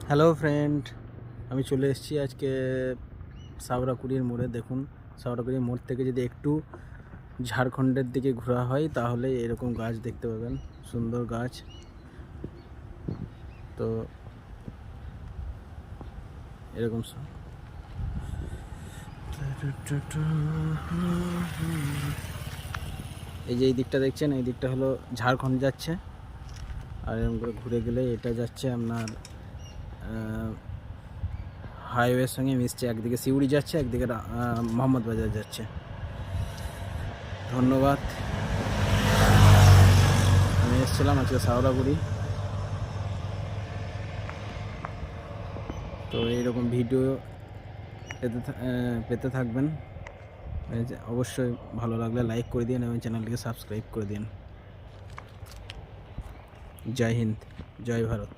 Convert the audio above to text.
Hello friend, আমি চলে এসেছি আজকে সাউরাকুড়ির মোড়ে। দেখুন, সাউরাকুড়ির মোড় থেকে যদি একটু ঝাড়খণ্ডের দিকে ঘোরা হয় তাহলে এরকম গাছ দেখতে পাবেন, সুন্দর গাছ। তো এরকম এই যে এই দিকটা দেখছেন, এই দিকটা হলো ঝাড়খণ্ড যাচ্ছে, আর এরকম করে ঘুরে গেলে এটা যাচ্ছে আপনার হাইওয়ের সঙ্গে মিশছে। একদিকে সিউড়ি যাচ্ছে, একদিকে মোহাম্মদ বাজার যাচ্ছে। ধন্যবাদ। আমি এসেছিলাম আজকে সাউরাগুড়ি। তো এইরকম ভিডিও পেতে থাকবেন। অবশ্যই ভালো লাগলে লাইক করে দিন এবং চ্যানেলটিকে সাবস্ক্রাইব করে দিন। জয় হিন্দ, জয় ভারত।